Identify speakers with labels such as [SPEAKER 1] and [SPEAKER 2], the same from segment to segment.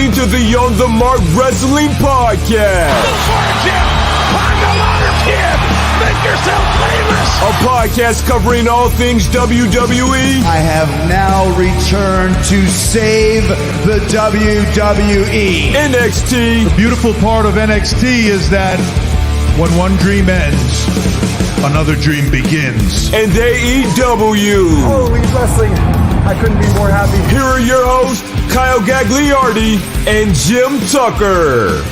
[SPEAKER 1] listening to the On the Mark Wrestling Podcast.
[SPEAKER 2] Go for it, Jim! Climb the ladder, kid! Make yourself famous!
[SPEAKER 1] A podcast covering all things WWE.
[SPEAKER 3] I have now returned to save the WWE.
[SPEAKER 1] NXT.
[SPEAKER 4] The beautiful part of NXT is that when one dream ends, another dream begins.
[SPEAKER 1] And AEW.
[SPEAKER 5] Holy wrestling. I couldn't be more happy.
[SPEAKER 1] Here are your hosts, Kyle Gagliardi and Jim Tucker.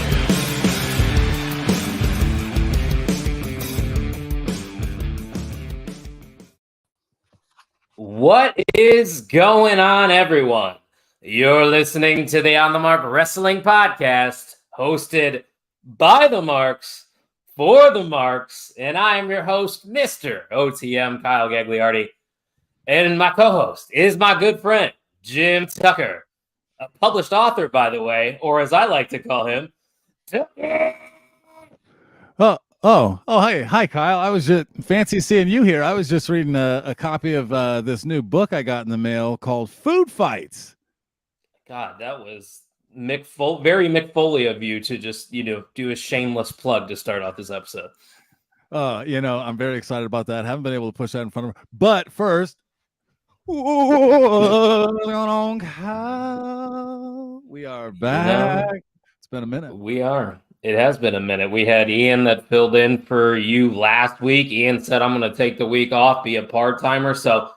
[SPEAKER 6] What is going on, everyone? You're listening to the On the Mark Wrestling Podcast, hosted by the Marks, for the Marks, and I am your host, Mr. OTM Kyle Gagliardi. And my co-host is my good friend, Jim Tucker, a published author, by the way, or as I like to call him,
[SPEAKER 4] Hi, Kyle. I was just fancy seeing you here. I was just reading a copy of this new book I got in the mail called Food Fights.
[SPEAKER 6] God, that was very Mick Foley of you to just, do a shameless plug to start off this episode.
[SPEAKER 4] I'm very excited about that. Haven't been able to push that in front of her. But first, we are back. It's been a minute.
[SPEAKER 6] We are. It has been a minute. We had Ian that filled in for you last week. Ian said, I'm going to take the week off, be a part-timer. So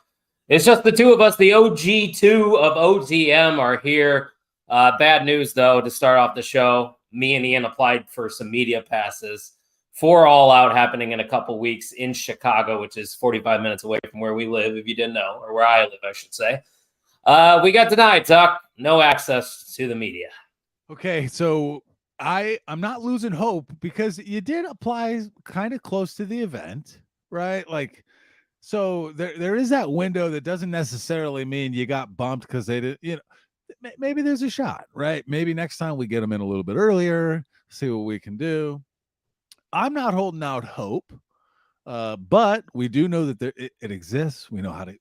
[SPEAKER 6] it's just the two of us. The OG2 of OTM are here. Bad news, though, to start off the show. Me and Ian applied for some media passes for All Out happening in a couple weeks in Chicago, which is 45 minutes away from where we live, if you didn't know, or where I live, I should say. We got denied, Tuck. No access to the media.
[SPEAKER 4] Okay, so I'm not losing hope because you did apply kind of close to the event, right? Like, so there is that window that doesn't necessarily mean you got bumped because they did, maybe there's a shot, right? Maybe next time we get them in a little bit earlier, see what we can do. I'm not holding out hope, but we do know that it exists. We know how to,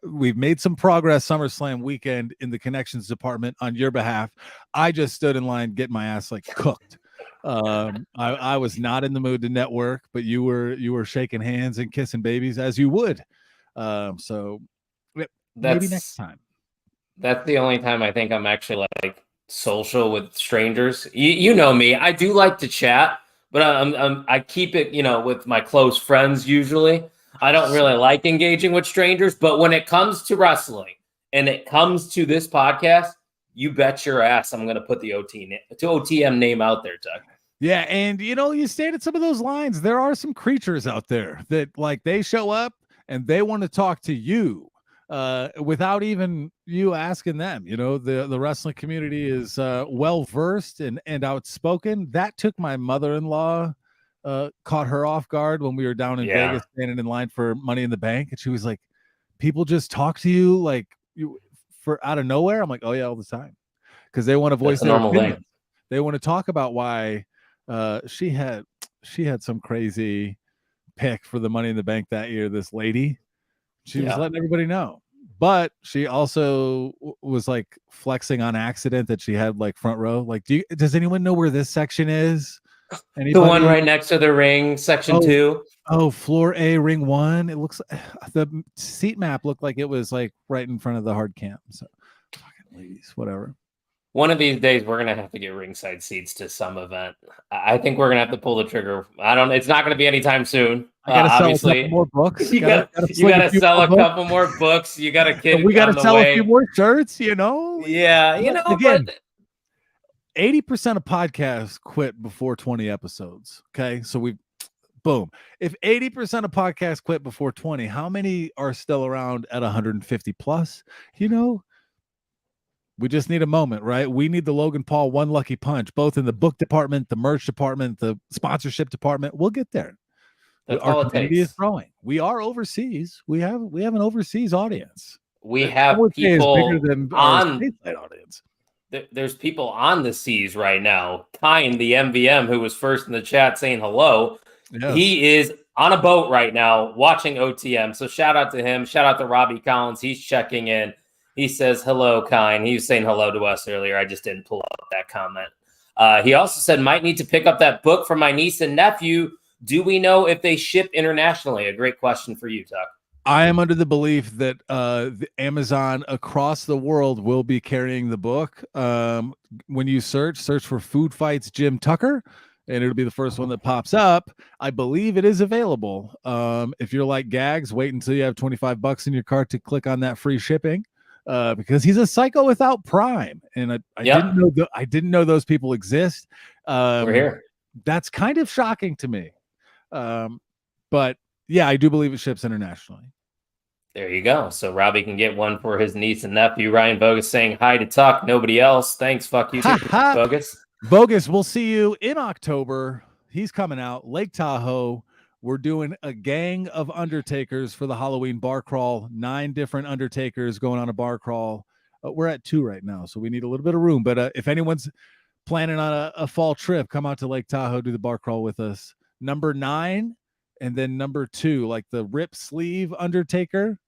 [SPEAKER 4] we've made some progress SummerSlam weekend in the connections department on your behalf. I just stood in line getting my ass like cooked. I was not in the mood to network, but you were shaking hands and kissing babies as you would. So maybe next time.
[SPEAKER 6] That's the only time I think I'm actually like social with strangers. You know me. I do like to chat, but I keep it, with my close friends usually. I don't really like engaging with strangers, but when it comes to wrestling and it comes to this podcast, you bet your ass I'm going to put the OTM name out there, Doug.
[SPEAKER 4] Yeah, and you stand at some of those lines. There are some creatures out there that like they show up and they want to talk to you. Without even you asking them, the wrestling community is well versed and outspoken. That took my mother-in-law, caught her off guard when we were down in Vegas standing in line for Money in the Bank, and she was like, "People just talk to you like you for out of nowhere." I'm like, "Oh yeah, all the time," because they want to voice their opinions. They want to talk about why she had some crazy pick for the Money in the Bank that year. This lady. She was letting everybody know, but she also was like flexing on accident that she had like front row. Like, does anyone know where this section is? Anybody?
[SPEAKER 6] The one right next to the ring, section 2.
[SPEAKER 4] Oh, floor A, ring 1. It looks the seat map looked like it was like right in front of the hard camp. So, fucking ladies, whatever.
[SPEAKER 6] One of these days, we're gonna have to get ringside seats to some event. I think we're gonna have to pull the trigger. It's not gonna be anytime soon.
[SPEAKER 4] I gotta sell
[SPEAKER 6] obviously,
[SPEAKER 4] a couple more books.
[SPEAKER 6] You gotta sell a couple more books. You gotta kid.
[SPEAKER 4] We gotta sell a few more shirts.
[SPEAKER 6] Yeah,
[SPEAKER 4] again. 80% of podcasts quit before 20 episodes. Okay, so boom. If 80% of podcasts quit before 20, how many are still around at 150 plus? We just need a moment, right? We need the Logan Paul one lucky punch, both in the book department, the merch department, the sponsorship department. We'll get there. Our community is growing. We are overseas. We have an overseas audience.
[SPEAKER 6] We have people on the audience. There's people on the seas right now. Tying the MVM, who was first in the chat saying hello. Yes. He is on a boat right now watching OTM. So shout out to him. Shout out to Robbie Collins. He's checking in. He says, hello, kind. He was saying hello to us earlier. I just didn't pull up that comment. He also said, might need to pick up that book for my niece and nephew. Do we know if they ship internationally? A great question for you, Tuck.
[SPEAKER 4] I am under the belief that the Amazon across the world will be carrying the book. When you search for Food Fights Jim Tucker, and it'll be the first one that pops up. I believe it is available. If you're like Gags, wait until you have $25 in your cart to click on that free shipping, because he's a psycho without Prime, and I didn't know those people exist.
[SPEAKER 6] We're here.
[SPEAKER 4] That's kind of shocking to me, but yeah, I do believe it ships internationally.
[SPEAKER 6] There you go. So Robbie can get one for his niece and nephew. Ryan Bogus saying hi to Tuck. Nobody else. Thanks. Fuck you, Bogus.
[SPEAKER 4] Bogus, we'll see you in October. He's coming out, Lake Tahoe. We're doing a gang of Undertakers for the Halloween bar crawl. 9 different Undertakers going on a bar crawl. We're at 2 right now, so we need a little bit of room. But if anyone's planning on a fall trip, come out to Lake Tahoe, do the bar crawl with us. Number 9 and then number 2, like the rip sleeve Undertaker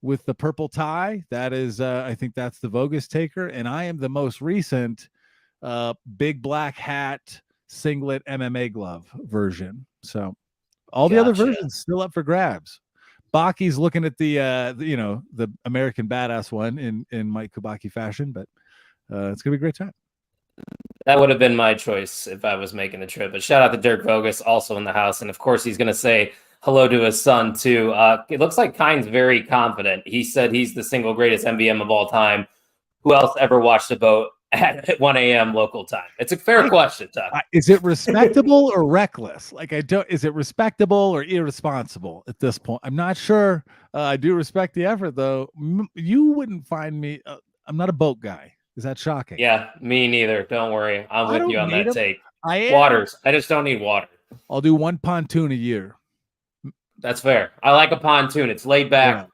[SPEAKER 4] with the purple tie. That is, I think that's the Bogus Taker. And I am the most recent big black hat singlet MMA glove version. So all the other versions still up for grabs. Baki's looking at the American Badass one in Mike Kubaki fashion, but it's gonna be a great time.
[SPEAKER 6] That would have been my choice if I was making the trip. But shout out to Dirk Bogus, also in the house, and of course he's gonna say hello to his son too. It looks like Kind's very confident. He said he's the single greatest MVM of all time. Who else ever watched a boat at 1 a.m. local time? It's a fair question, Tom.
[SPEAKER 4] Is it respectable or reckless? Is it respectable or irresponsible at this point? I'm not sure. I do respect the effort, though. You wouldn't find me. I'm not a boat guy. Is that shocking?
[SPEAKER 6] Yeah, me neither. Don't worry. I'm with you on that take.
[SPEAKER 4] Waters.
[SPEAKER 6] I just don't need water.
[SPEAKER 4] I'll do 1 pontoon a year.
[SPEAKER 6] That's fair. I like a pontoon. It's laid back. Yeah.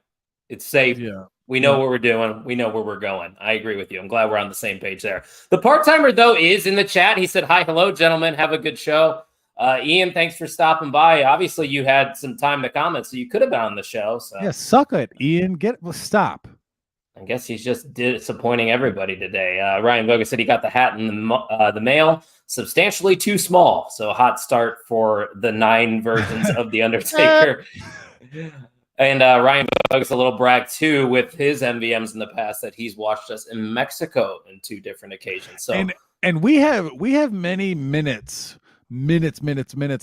[SPEAKER 6] It's safe.
[SPEAKER 4] Yeah.
[SPEAKER 6] We know what we're doing. We know where we're going. I agree with you. I'm glad we're on the same page there. The part-timer, though, is in the chat. He said, hi, hello, gentlemen. Have a good show. Ian, thanks for stopping by. Obviously, you had some time to comment, so you could have been on the show. So.
[SPEAKER 4] Yeah, suck it, Ian. Stop.
[SPEAKER 6] I guess he's just disappointing everybody today. Ryan Bogus said he got the hat in the mail. Substantially too small. So a hot start for the 9 versions of The Undertaker. And Ryan Bogus, a little brag too with his MVMs in the past that he's watched us in Mexico in 2 different occasions. So
[SPEAKER 4] and we have many minutes,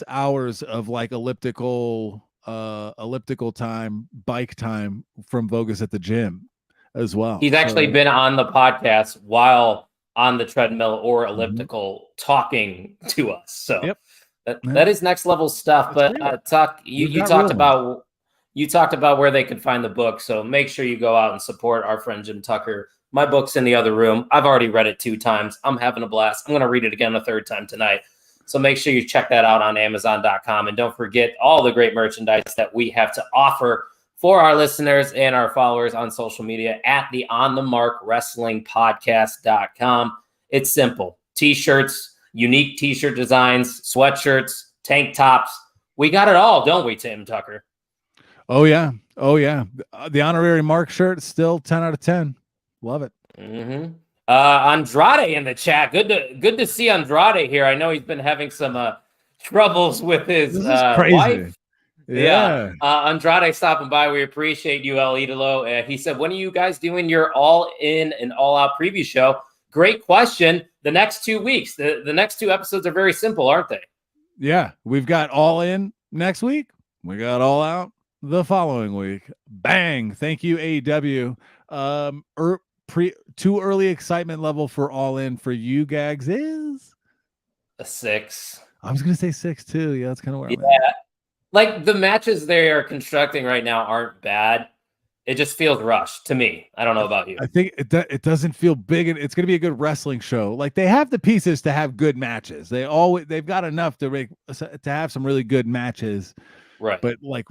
[SPEAKER 4] hours of like elliptical time, bike time from Bogus at the gym as well.
[SPEAKER 6] He's actually been on the podcast while on the treadmill or elliptical talking to us. So that is next level stuff. But Tuck, you talked about. You talked about where they could find the book, so make sure you go out and support our friend Jim Tucker. My book's in the other room. I've already read it 2 times. I'm having a blast. I'm going to read it again a 3rd time tonight. So make sure you check that out on Amazon.com. And don't forget all the great merchandise that we have to offer for our listeners and our followers on social media at the On The Mark Wrestling Podcast.com. It's simple. T-shirts, unique T-shirt designs, sweatshirts, tank tops. We got it all, don't we, Tim Tucker?
[SPEAKER 4] Oh yeah. The honorary Mark shirt, still 10 out of 10. Love it.
[SPEAKER 6] Mm-hmm. Andrade in the chat. Good to see Andrade here. I know he's been having some troubles with his wife.
[SPEAKER 4] Yeah.
[SPEAKER 6] Andrade stopping by. We appreciate you, El Idolo. He said, when are you guys doing your all-in and all-out preview show? Great question. The next 2 weeks. The next 2 episodes are very simple, aren't they?
[SPEAKER 4] Yeah. We've got all in next week. We got all out the following week. Bang. Thank you, AEW. Too early excitement level for all in for you, Gags, is
[SPEAKER 6] a 6.
[SPEAKER 4] I was gonna say 6 too. Yeah, that's kind of where I'm at.
[SPEAKER 6] Like the matches they are constructing right now aren't bad. It just feels rushed to me. I don't know about you.
[SPEAKER 4] I think it doesn't feel big, and it's gonna be a good wrestling show. Like they have the pieces to have good matches. They've got enough to have some really good matches.
[SPEAKER 6] Right.
[SPEAKER 4] But like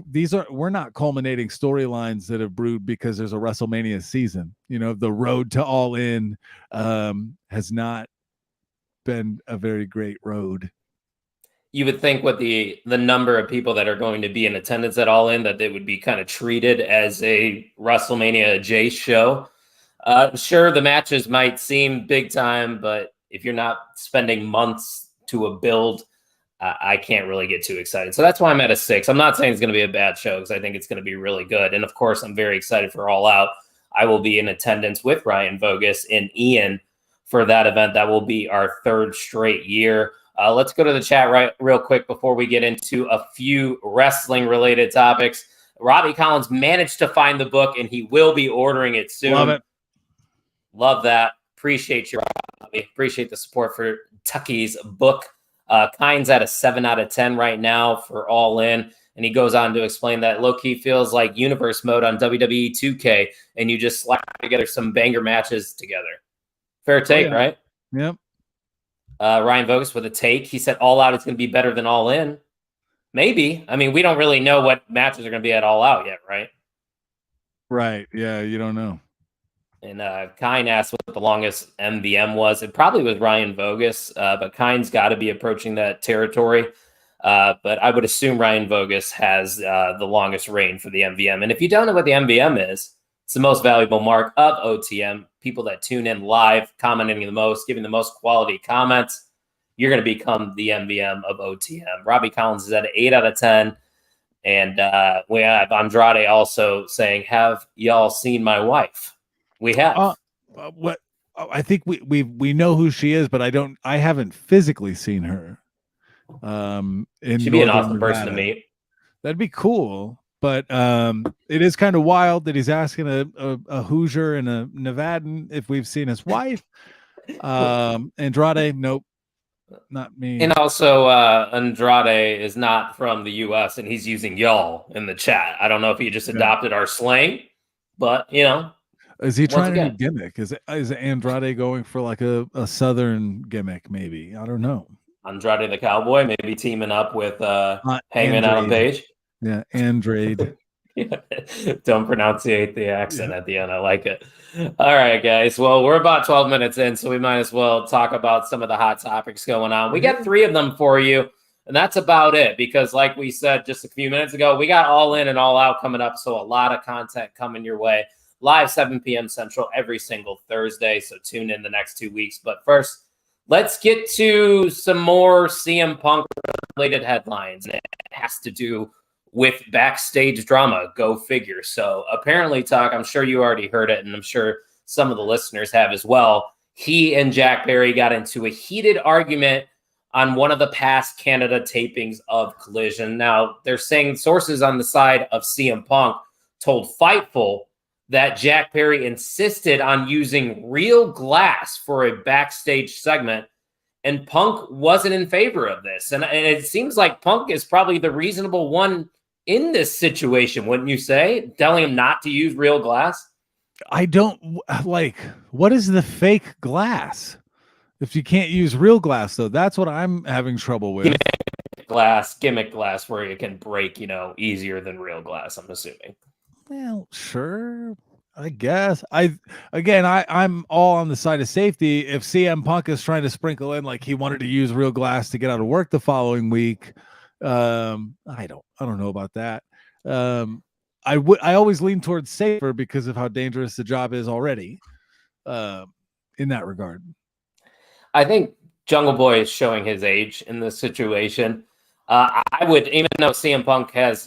[SPEAKER 4] we're not culminating storylines that have brewed because there's a WrestleMania season. The road to All In has not been a very great road.
[SPEAKER 6] You would think with the number of people that are going to be in attendance at All In that they would be kind of treated as a WrestleMania J show. Sure, the matches might seem big time, but if you're not spending months to a build, I can't really get too excited. So that's why I'm at a 6. I'm not saying it's going to be a bad show because I think it's going to be really good. And of course, I'm very excited for All Out. I will be in attendance with Ryan Vogus and Ian for that event. That will be our 3rd straight year. Let's go to the chat real quick before we get into a few wrestling-related topics. Robbie Collins managed to find the book, and he will be ordering it soon.
[SPEAKER 4] Love it.
[SPEAKER 6] Love that. Appreciate you, Robbie. Appreciate the support for Tucky's book. Kyne's at a 7 out of 10 right now for All In. And he goes on to explain that low-key feels like universe mode on WWE 2K, and you just slap together some banger matches together. Fair take, right?
[SPEAKER 4] Yep.
[SPEAKER 6] Ryan Vogus with a take. He said All Out is going to be better than All In. Maybe. I mean, we don't really know what matches are going to be at All Out yet, right?
[SPEAKER 4] Right. Yeah, you don't know.
[SPEAKER 6] And Kyne asked what the longest MVM was. It probably was Ryan Vogus, but Kyne's got to be approaching that territory. But I would assume Ryan Vogus has the longest reign for the MVM. And if you don't know what the MVM is, it's the most valuable mark of OTM. People that tune in live, commenting the most, giving the most quality comments, you're going to become the MVM of OTM. Robbie Collins is at an 8 out of 10. And we have Andrade also saying, have y'all seen my wife? We have.
[SPEAKER 4] What I think we know who she is, but I haven't physically seen her.
[SPEAKER 6] She'd be an awesome person to meet.
[SPEAKER 4] That'd be cool. But it is kind of wild that he's asking a Hoosier and a Nevadan if we've seen his wife. Andrade, nope, not me.
[SPEAKER 6] And also, Andrade is not from the U.S. and he's using y'all in the chat. I don't know if he just adopted our slang, but you know.
[SPEAKER 4] Is he trying a new gimmick? Is Andrade going for like a Southern gimmick? Maybe, I don't know.
[SPEAKER 6] Andrade the Cowboy, maybe teaming up with Hangman Adam Page.
[SPEAKER 4] Yeah, Andrade.
[SPEAKER 6] Don't pronunciate the accent at the end. I like it. All right, guys. Well, we're about 12 minutes in, so we might as well talk about some of the hot topics going on. We got 3 of them for you, and that's about it because like we said just a few minutes ago, we got All In and All Out coming up, so a lot of content coming your way. Live 7 p.m. Central every single Thursday, so tune in the next 2 weeks. But first, let's get to some more CM Punk-related headlines. And it has to do with backstage drama. Go figure. So apparently, Tuck, I'm sure you already heard it, and I'm sure some of the listeners have as well. He and Jack Perry got into a heated argument on one of the past Canada tapings of Collision. Now, they're saying sources on the side of CM Punk told Fightful that Jack Perry insisted on using real glass for a backstage segment, and Punk wasn't in favor of this. And it seems like Punk is probably the reasonable one in this situation, wouldn't you say? Telling him not to use real glass?
[SPEAKER 4] I don't like, what is the fake glass? If you can't use real glass, though, that's what I'm having trouble with.
[SPEAKER 6] Gimmick glass where it can break, easier than real glass, I'm assuming.
[SPEAKER 4] Well, sure, I guess. I'm all on the side of safety. If CM Punk is trying to sprinkle in like he wanted to use real glass to get out of work the following week, I don't know about that. I always lean towards safer because of how dangerous the job is already. In that regard,
[SPEAKER 6] I think Jungle Boy is showing his age in this situation. I would, even though CM Punk has,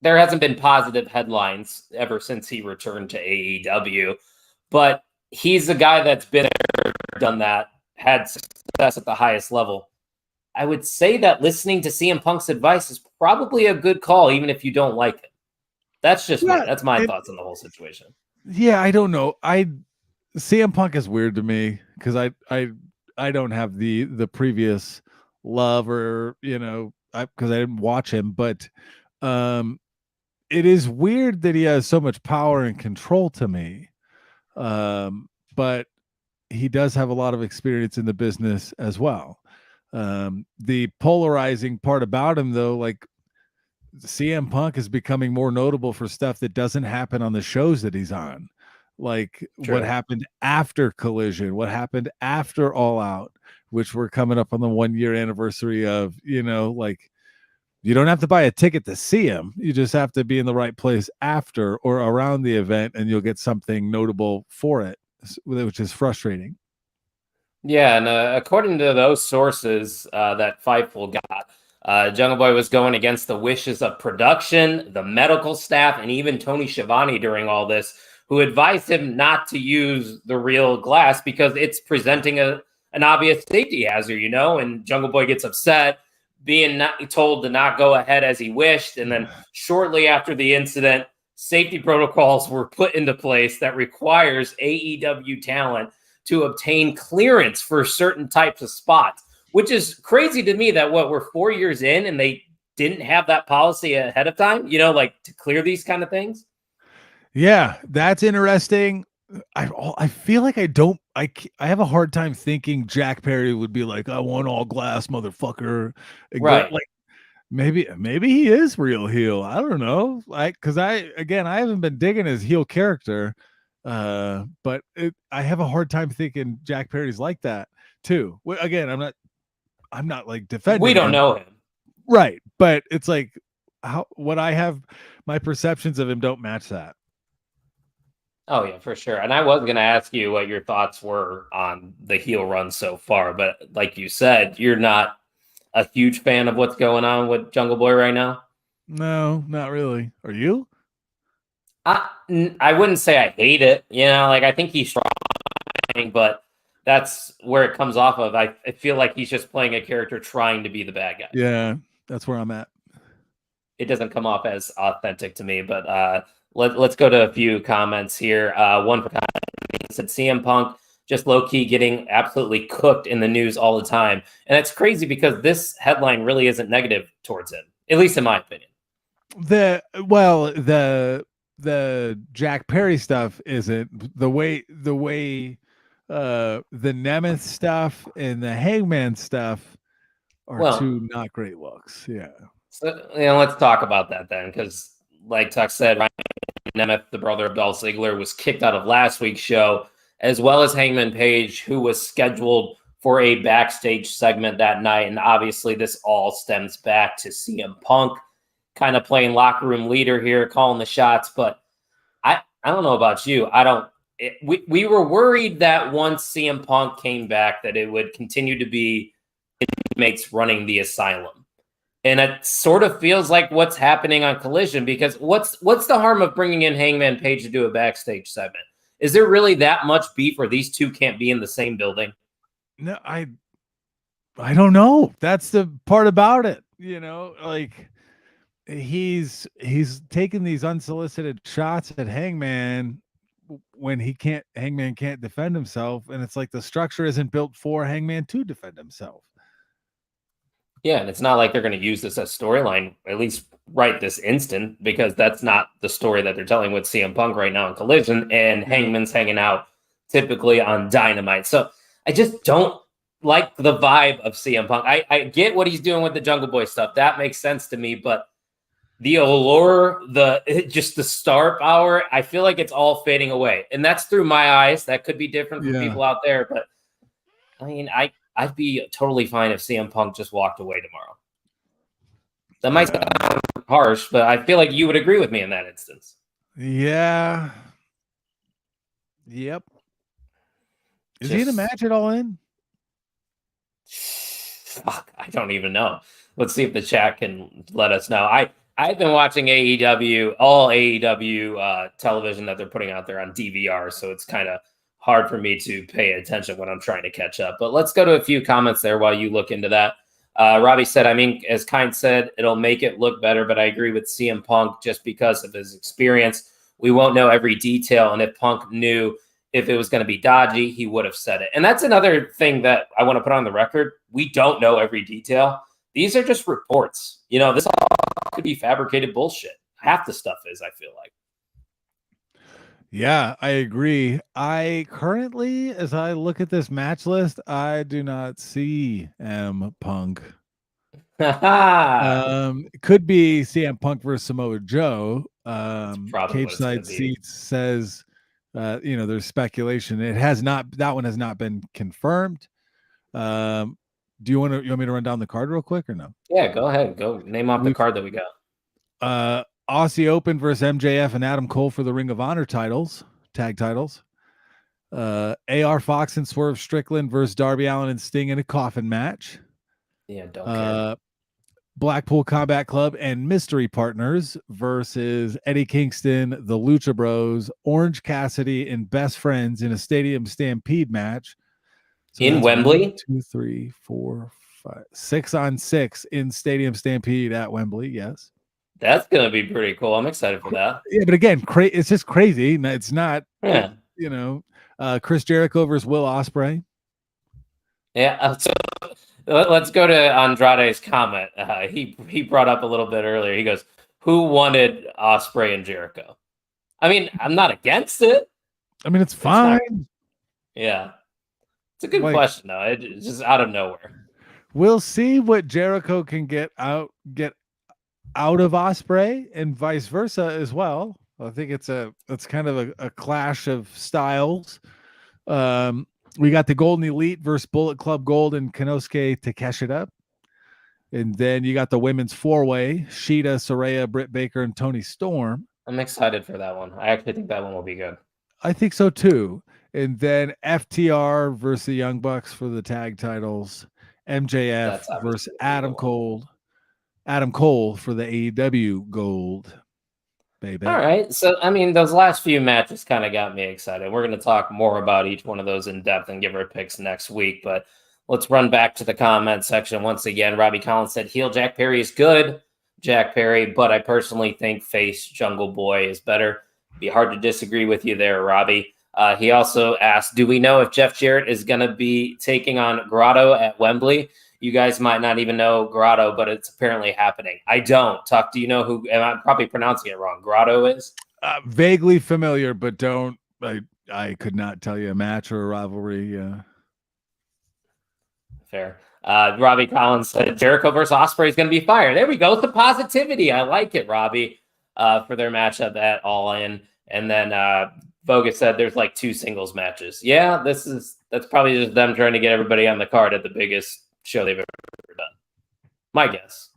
[SPEAKER 6] there hasn't been positive headlines ever since he returned to AEW, but he's a guy that's been there, done that, had success at the highest level. I would say that listening to CM Punk's advice is probably a good call, even if you don't like it. That's just that's my thoughts on the whole situation.
[SPEAKER 4] Yeah, I don't know. CM Punk is weird to me because I don't have the previous love or because I didn't watch him, but it is weird that he has so much power and control to me. But he does have a lot of experience in the business as well. The polarizing part about him, though, like CM Punk is becoming more notable for stuff that doesn't happen on the shows that he's on. Like what happened after Collision, what happened after All Out, which we're coming up on the 1-year anniversary of, You don't have to buy a ticket to see him. You just have to be in the right place after or around the event, and you'll get something notable for it, which is frustrating.
[SPEAKER 6] Yeah, and according to those sources that Fightful got, Jungle Boy was going against the wishes of production, the medical staff, and even Tony Schiavone during all this, who advised him not to use the real glass because it's presenting an obvious safety hazard, and Jungle Boy gets upset, being told to not go ahead as he wished. And then shortly after the incident, safety protocols were put into place that requires AEW talent to obtain clearance for certain types of spots, which is crazy to me that we're 4 years in and they didn't have that policy ahead of time, like to clear these kind of things.
[SPEAKER 4] Yeah, that's interesting. I feel like I have a hard time thinking Jack Perry would be like, I want all glass, motherfucker.
[SPEAKER 6] Right.
[SPEAKER 4] Like maybe he is real heel. I don't know. Because I haven't been digging his heel character. But I have a hard time thinking Jack Perry's like that too. Again, I'm not like defending.
[SPEAKER 6] We don't know him.
[SPEAKER 4] Right. But it's like what I have, my perceptions of him don't match that.
[SPEAKER 6] Oh, yeah, for sure. And I was going to ask you what your thoughts were on the heel run so far. But like you said, you're not a huge fan of what's going on with Jungle Boy right now?
[SPEAKER 4] No, not really. Are you?
[SPEAKER 6] I wouldn't say I hate it. I think he's trying, but that's where it comes off of. I feel like he's just playing a character trying to be the bad guy.
[SPEAKER 4] Yeah, that's where I'm at.
[SPEAKER 6] It doesn't come off as authentic to me, but let's go to a few comments here. One for said CM Punk just low-key getting absolutely cooked in the news all the time. And it's crazy because this headline really isn't negative towards him, at least in my opinion.
[SPEAKER 4] The Jack Perry stuff isn't. The way the Nemeth stuff and the Hangman stuff are two not great looks. Yeah.
[SPEAKER 6] So let's talk about that then, because like Tuck said, Ryan Nemeth, the brother of Dolph Ziggler, was kicked out of last week's show, as well as Hangman Page, who was scheduled for a backstage segment that night. And obviously this all stems back to CM Punk kind of playing locker room leader here, calling the shots. But I don't know about you. We were worried that once CM Punk came back, that it would continue to be inmates running the asylum. And it sort of feels like what's happening on Collision, because what's the harm of bringing in Hangman Page to do a backstage segment? Is there really that much beef where these two can't be in the same building?
[SPEAKER 4] No, I don't know. That's the part about it. Like he's taking these unsolicited shots at Hangman when Hangman can't defend himself. And it's like the structure isn't built for Hangman to defend himself.
[SPEAKER 6] Yeah, and it's not like they're going to use this as storyline, at least right this instant, because that's not the story that they're telling with CM Punk right now in Collision, and Hangman's hanging out typically on Dynamite. So I just don't like the vibe of CM Punk. I get what he's doing with the Jungle Boy stuff. That makes sense to me, but the allure, just the star power, I feel like it's all fading away. And that's through my eyes. That could be different from people out there, but I mean, I'd be totally fine if CM Punk just walked away tomorrow. That might sound harsh, but I feel like you would agree with me in that instance.
[SPEAKER 4] Yeah. Yep. Is he in a match at All In?
[SPEAKER 6] Fuck, I don't even know. Let's see if the chat can let us know. I've been watching AEW, all AEW television that they're putting out there on DVR, so it's kind of hard for me to pay attention when I'm trying to catch up. But let's go to a few comments there while you look into that. Robbie said, I mean, as Kind said, it'll make it look better, but I agree with CM Punk just because of his experience. We won't know every detail, and if Punk knew if it was going to be dodgy, he would have said it. And that's another thing that I want to put on the record. We don't know every detail. These are just reports. This all could be fabricated bullshit. Half the stuff is, I feel like.
[SPEAKER 4] Yeah, I agree. I currently, as I look at this match list, I do not see M Punk. It could be CM Punk versus Samoa Joe. Cage Side Seats says, there's speculation. That one has not been confirmed. you want me to run down the card real quick or no?
[SPEAKER 6] Yeah, go ahead. Go name off the card that we got.
[SPEAKER 4] Aussie Open versus MJF and Adam Cole for the Ring of Honor tag titles. AR Fox and Swerve Strickland versus Darby Allin and Sting in a coffin match.
[SPEAKER 6] Yeah, don't care.
[SPEAKER 4] Blackpool Combat Club and Mystery Partners versus Eddie Kingston, the Lucha Bros, Orange Cassidy, and Best Friends in a Stadium Stampede match. So
[SPEAKER 6] in Wembley?
[SPEAKER 4] 1, 2, 3, 4, 5, 6-on-6 in Stadium Stampede at Wembley. Yes.
[SPEAKER 6] That's going to be pretty cool. I'm excited for that.
[SPEAKER 4] Yeah, but again, it's just crazy. It's not,
[SPEAKER 6] Yeah.
[SPEAKER 4] Chris Jericho versus Will Ospreay.
[SPEAKER 6] Yeah. So let's go to Andrade's comment. He brought up a little bit earlier. He goes, who wanted Ospreay and Jericho? I mean, I'm not against it.
[SPEAKER 4] I mean, it's fine.
[SPEAKER 6] Yeah. It's a good question, though. It's just out of nowhere.
[SPEAKER 4] We'll see what Jericho can get out of Ospreay and vice versa as well. I think it's kind of a clash of styles. We got the Golden Elite versus Bullet Club Gold and Konosuke Takeshita. And then you got the women's four-way, Shida, Saraya, Britt Baker, and Toni Storm.
[SPEAKER 6] I'm excited for that one. I actually think that one will be good.
[SPEAKER 4] I think so too. And then FTR versus the Young Bucks for the tag titles. MJF versus Adam Cole for the AEW Gold. Baby.
[SPEAKER 6] All right. So, I mean, those last few matches kind of got me excited. We're going to talk more about each one of those in depth and give our picks next week. But let's run back to the comment section once again. Robbie Collins said, heel Jack Perry is good, Jack Perry, but I personally think face Jungle Boy is better. Be hard to disagree with you there, Robbie. He also asked, do we know if Jeff Jarrett is going to be taking on Grotto at Wembley? You guys might not even know Grotto, but it's apparently happening. I don't. Tuck, do you know who, and I'm probably pronouncing it wrong, Grotto is?
[SPEAKER 4] Vaguely familiar, but I could not tell you a match or a rivalry.
[SPEAKER 6] Fair. Robbie Collins said Jericho versus Ospreay is going to be fire. There we go. The positivity. I like it, Robbie, for their matchup at All In. And then Bogus said there's like 2 singles matches. Yeah, that's probably just them trying to get everybody on the card at the biggest show they've ever done. My guess.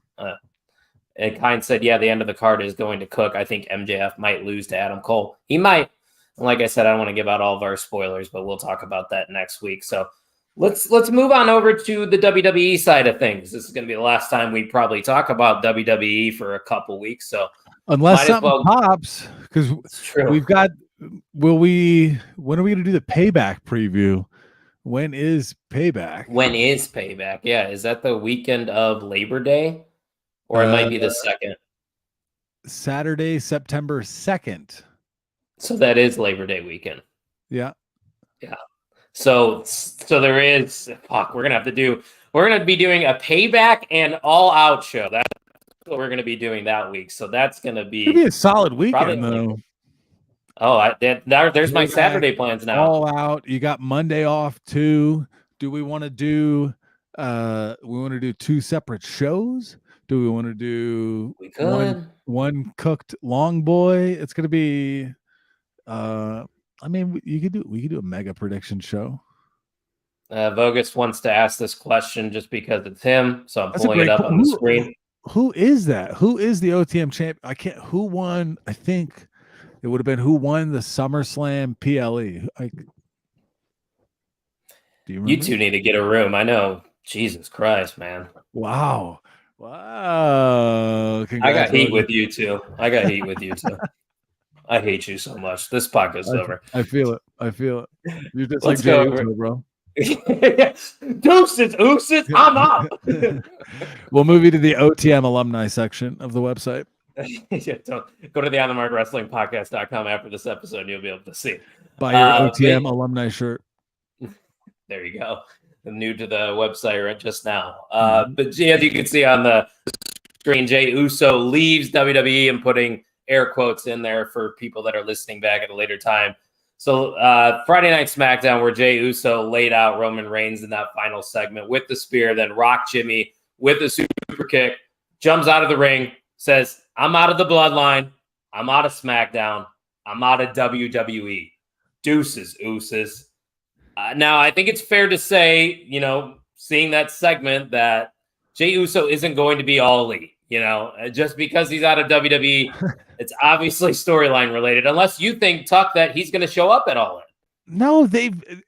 [SPEAKER 6] And Kind said, yeah, the end of the card is going to cook. I think MJF might lose to Adam Cole. He might. And like I said, I don't want to give out all of our spoilers, but we'll talk about that next week. So let's move on over to the WWE side of things. This is going to be the last time we probably talk about WWE for a couple weeks. So
[SPEAKER 4] unless something pops, because we've got, when are we going to do the Payback preview? When is Payback?
[SPEAKER 6] Yeah. Is that the weekend of Labor Day? Or it might be the 2nd?
[SPEAKER 4] Saturday, September 2nd.
[SPEAKER 6] So that is Labor Day weekend.
[SPEAKER 4] Yeah.
[SPEAKER 6] Yeah. So there is, we're going to be doing a Payback and All Out show. That's what we're going to be doing that week. So that's going to be
[SPEAKER 4] a solid weekend, though.
[SPEAKER 6] There's my Saturday plans now.
[SPEAKER 4] All Out. You got Monday off too. Do we want to do 2 separate shows? Do we want to do one cooked long boy? It's going to be we could do a mega prediction show.
[SPEAKER 6] Vogus wants to ask this question just because it's him, so I'm pulling it up on the screen.
[SPEAKER 4] Who is that? Who is the OTM champ? Who won? I think it would have been who won the SummerSlam PLE. Do you remember?
[SPEAKER 6] You two need to get a room. I know. Jesus Christ, man.
[SPEAKER 4] Wow.
[SPEAKER 6] I got heat with you two. I hate you so much. This podcast is over.
[SPEAKER 4] I feel it. You're just like Jey Uso, bro.
[SPEAKER 6] Deuces, ooses, I'm up.
[SPEAKER 4] We'll move you to the OTM alumni section of the website.
[SPEAKER 6] Go to the onthemarkwrestlingpodcast.com after this episode, and you'll be able to see.
[SPEAKER 4] Buy your OTM alumni shirt.
[SPEAKER 6] There you go. New to the website right just now. But as you can see on the screen, Jey Uso leaves WWE and putting air quotes in there for people that are listening back at a later time. So Friday Night SmackDown, where Jey Uso laid out Roman Reigns in that final segment with the spear, then Rock Jimmy with the super kick, jumps out of the ring, says, I'm out of the bloodline. I'm out of SmackDown. I'm out of WWE. Deuces, ooses. Now, I think it's fair to say, seeing that segment that Jey Uso isn't going to be all elite. Just because he's out of WWE, it's obviously storyline related. Unless you think, Tuck, that he's going to show up at All In.
[SPEAKER 4] No,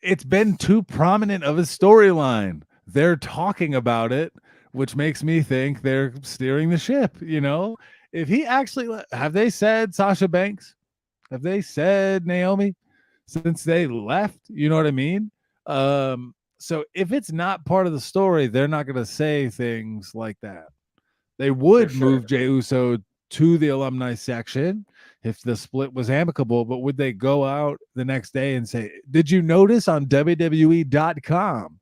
[SPEAKER 4] it's been too prominent of a storyline. They're talking about it, which makes me think they're steering the ship. If he actually, have they said Sasha Banks? Have they said Naomi since they left? You know what I mean? So if it's not part of the story, they're not going to say things like that. They would move Jey Uso to the alumni section if the split was amicable, but would they go out the next day and say, did you notice on WWE.com?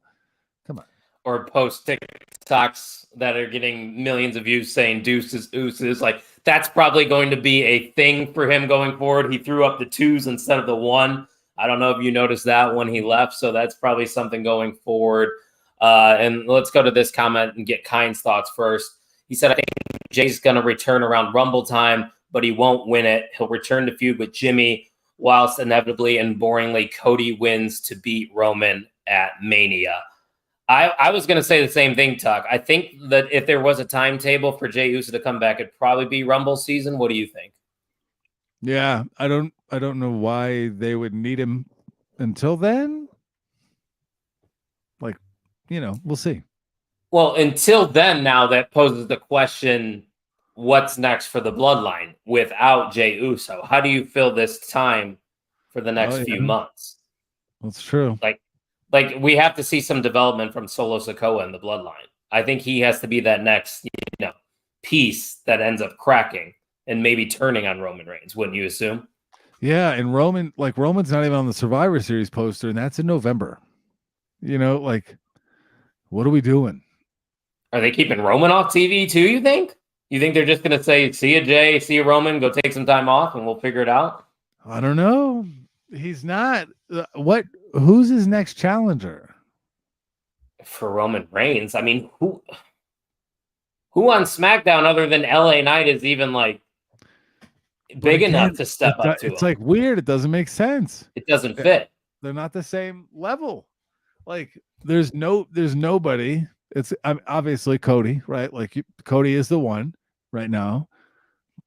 [SPEAKER 4] Come on.
[SPEAKER 6] Or post TikToks that are getting millions of views saying deuces, ooses. Like, that's probably going to be a thing for him going forward. He threw up the 2s instead of the 1. I don't know if you noticed that when he left, so that's probably something going forward. And let's go to this comment and get Kind's thoughts first. He said, I think Jay's going to return around Rumble time, but he won't win it. He'll return to feud with Jimmy, whilst inevitably and boringly Cody wins to beat Roman at Mania. I was going to say the same thing, Tuck. I think that if there was a timetable for Jey Uso to come back, it'd probably be Rumble season. What do you think?
[SPEAKER 4] Yeah, I don't know why they would need him until then. We'll see.
[SPEAKER 6] Well, until then, now that poses the question, what's next for the bloodline without Jey Uso? How do you fill this time for the next few months?
[SPEAKER 4] That's true.
[SPEAKER 6] Like we have to see some development from Solo Sikoa in the bloodline. I think he has to be that next, piece that ends up cracking and maybe turning on Roman Reigns, wouldn't you assume?
[SPEAKER 4] Yeah, and Roman's not even on the Survivor Series poster, and that's in November. What are we doing?
[SPEAKER 6] Are they keeping Roman off TV too, you think? You think they're just going to say, see you, Jay, see you, Roman, go take some time off, and we'll figure it out?
[SPEAKER 4] I don't know. He's not. Who's his next challenger?
[SPEAKER 6] For Roman Reigns? I mean, who on SmackDown other than LA Knight is even, big enough to step up to
[SPEAKER 4] It's
[SPEAKER 6] him?
[SPEAKER 4] Weird. It doesn't make sense.
[SPEAKER 6] It doesn't fit.
[SPEAKER 4] They're not the same level. There's nobody. It's obviously Cody, right? Cody is the one right now,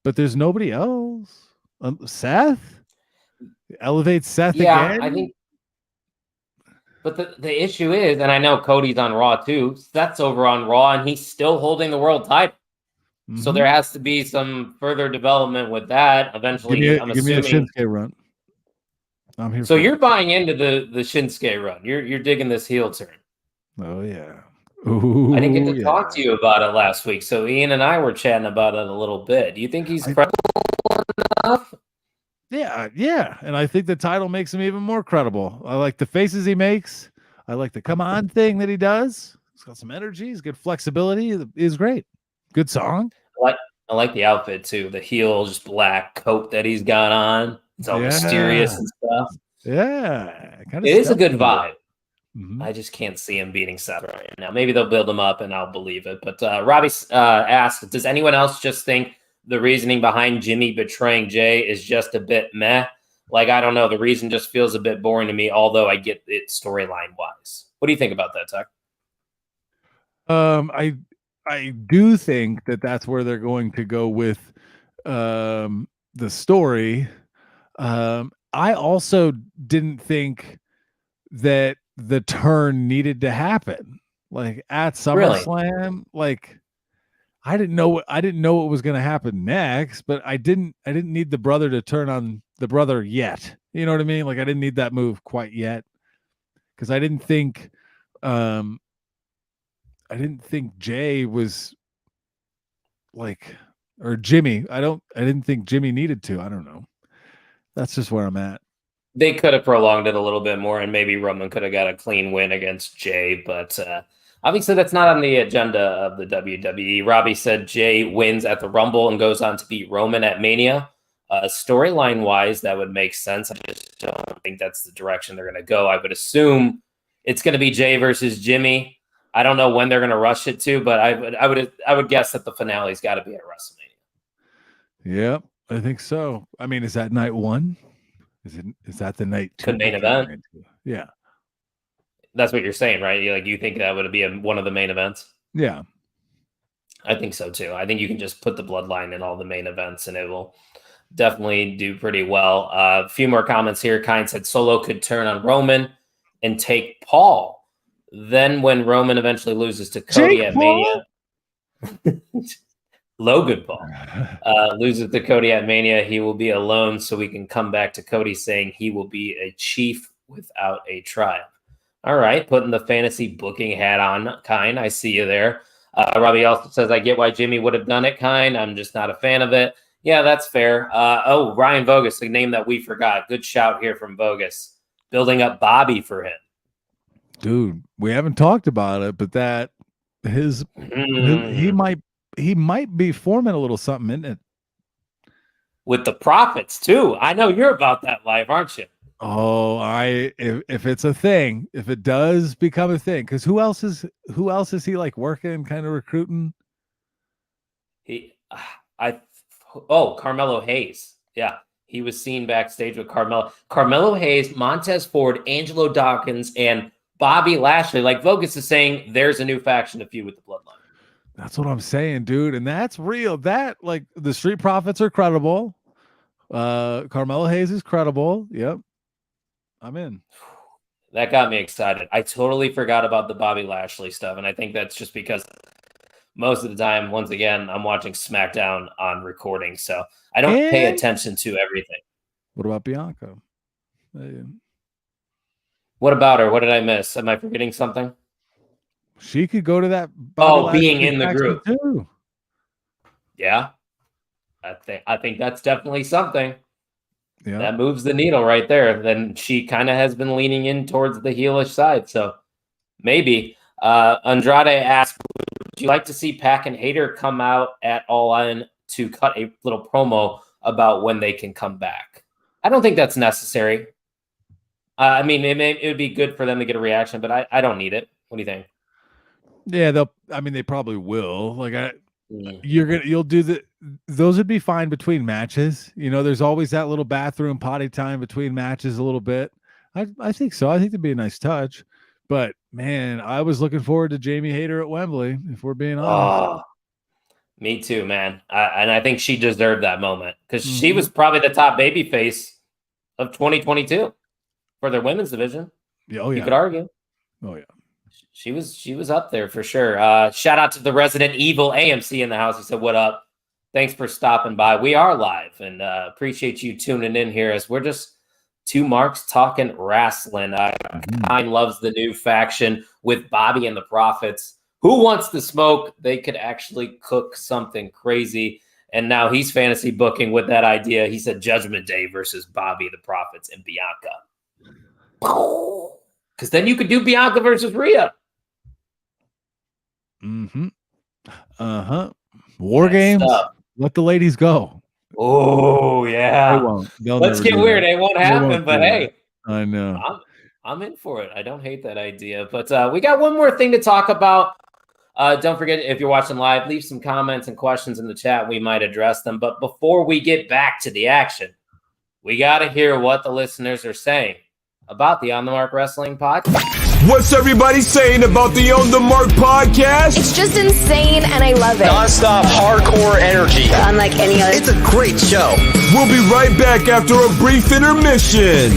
[SPEAKER 4] but there's nobody else. Seth? Elevate Seth again?
[SPEAKER 6] I think. But the issue is, and I know Cody's on Raw too, Seth's over on Raw, and he's still holding the world title. Mm-hmm. So there has to be some further development with that. Eventually,
[SPEAKER 4] give me a Shinsuke run. I'm here.
[SPEAKER 6] So you're buying into the Shinsuke run. You're digging this heel turn.
[SPEAKER 4] Oh yeah. Ooh,
[SPEAKER 6] I didn't get to talk to you about it last week, so Ian and I were chatting about it a little bit. Do you think he's credible enough?
[SPEAKER 4] Yeah, and I think the title makes him even more credible. I like the faces he makes. I like the come on thing that he does. He's got some energy. He's good flexibility. He's great. Good song.
[SPEAKER 6] I like the outfit too. The heel, just black coat that he's got on. It's all mysterious and stuff.
[SPEAKER 4] Yeah,
[SPEAKER 6] it is a good vibe.
[SPEAKER 4] Mm-hmm.
[SPEAKER 6] I just can't see him beating Seth right now. Maybe they'll build him up and I'll believe it. But Robbie asked, does anyone else just think the reasoning behind Jimmy betraying Jay is just a bit meh? I don't know. The reason just feels a bit boring to me, although I get it storyline wise. What do you think about that, Tuck?
[SPEAKER 4] I do think that that's where they're going to go with the story. I also didn't think that the turn needed to happen at SummerSlam.
[SPEAKER 6] Really?
[SPEAKER 4] I didn't know what was going to happen next, but I didn't need the brother to turn on the brother yet. You know what I mean? I didn't need that move quite yet, because I didn't think Jay was or Jimmy. I didn't think Jimmy needed to. I don't know. That's just where I'm at.
[SPEAKER 6] They could have prolonged it a little bit more, and maybe Roman could have got a clean win against Jay, but obviously that's not on the agenda of the WWE. Robbie said Jay wins at the Rumble and goes on to beat Roman at Mania. Storyline-wise, that would make sense. I just don't think that's the direction they're going to go. I would assume it's going to be Jay versus Jimmy. I don't know when they're going to rush it to, but I would guess that the finale's got to be at WrestleMania.
[SPEAKER 4] Yep, I think so. I mean, is that night one? Is that the night two?
[SPEAKER 6] Main event?
[SPEAKER 4] Yeah.
[SPEAKER 6] that's what you're saying, right? You think that would be one of the main events?
[SPEAKER 4] Yeah.
[SPEAKER 6] I think so too. I think you can just put the bloodline in all the main events and it will definitely do pretty well. A few more comments here. Kine said Solo could turn on Roman and take Paul. Then when Roman eventually loses to Cody
[SPEAKER 4] Jake
[SPEAKER 6] at
[SPEAKER 4] Paul?
[SPEAKER 6] Mania, Logan Paul loses to Cody at Mania, he will be alone, so we can come back to Cody saying he will be a chief without a tribe. All right, putting the fantasy booking hat on, Kine. I see you there. Robbie also says, I get why Jimmy would have done it, Kine. I'm just not a fan of it. Yeah, that's fair. Ryan Vogus, a name that we forgot. Good shout here from Vogus. Building up Bobby for him.
[SPEAKER 4] Dude, we haven't talked about it, but that he might be forming a little something, isn't it?
[SPEAKER 6] With the Profits too. I know you're about that life, aren't you?
[SPEAKER 4] Oh, if it's a thing, if it does become a thing, because who else is he like working, kind of recruiting?
[SPEAKER 6] Carmelo Hayes. Yeah, he was seen backstage with Carmelo Hayes, Montez Ford, Angelo Dawkins, and Bobby Lashley. Like Vogus is saying, there's a new faction to feud with the Bloodline.
[SPEAKER 4] That's what I'm saying, dude, and that's real. That like the Street Profits are credible. Carmelo Hayes is credible. Yep. I'm in.
[SPEAKER 6] That got me excited. I totally forgot about the Bobby Lashley stuff, and I think that's just because most of the time, once again, I'm watching SmackDown on recording, so I don't pay attention to everything.
[SPEAKER 4] What about Bianca?
[SPEAKER 6] What about her? What did I miss? Am I forgetting something?
[SPEAKER 4] She could go to that Bobby
[SPEAKER 6] being
[SPEAKER 4] Lashley
[SPEAKER 6] in the group
[SPEAKER 4] too.
[SPEAKER 6] Yeah. I think that's definitely something.
[SPEAKER 4] Yeah.
[SPEAKER 6] That moves the needle right there. Then she kind of has been leaning in towards the heelish side. So maybe. Andrade asked, would you like to see Pac and Hater come out at All In to cut a little promo about when they can come back? I don't think that's necessary. I mean, it would be good for them to get a reaction, but I don't need it. What do you think?
[SPEAKER 4] Yeah, they probably will. Like you'll do those would be fine between matches. You know, there's always that little bathroom potty time between matches a little bit. I think so. I think it'd be a nice touch. But man, I was looking forward to Jamie Hayter at Wembley, if we're being honest.
[SPEAKER 6] Me too, man. And I think she deserved that moment because she was probably the top babyface of 2022 for their women's division.
[SPEAKER 4] Oh, yeah.
[SPEAKER 6] You could argue.
[SPEAKER 4] Oh, yeah.
[SPEAKER 6] She was up there for sure. Shout out to the Resident Evil AMC in the house. He said, what up? Thanks for stopping by. We are live and appreciate you tuning in here as we're just two marks talking wrestling. Kine loves the new faction with Bobby and the Profits. Who wants the smoke? They could actually cook something crazy. And now he's fantasy booking with that idea. He said Judgment Day versus Bobby, the Profits, and Bianca. Because then you could do Bianca versus Rhea.
[SPEAKER 4] War games. Let the ladies go.
[SPEAKER 6] Oh yeah.
[SPEAKER 4] They won't.
[SPEAKER 6] Let's get weird. It won't happen, but hey,
[SPEAKER 4] I know.
[SPEAKER 6] I'm in for it. I don't hate that idea. But we got one more thing to talk about. Don't forget, if you're watching live, leave some comments and questions in the chat. We might address them. But before we get back to the action, we got to hear what the listeners are saying about the On the Mark Wrestling podcast.
[SPEAKER 1] What's everybody saying about the On the Mark podcast?
[SPEAKER 7] It's just insane, and I love it.
[SPEAKER 2] Non-stop hardcore energy.
[SPEAKER 7] Unlike any other.
[SPEAKER 2] It's a great show.
[SPEAKER 1] We'll be right back after a brief intermission.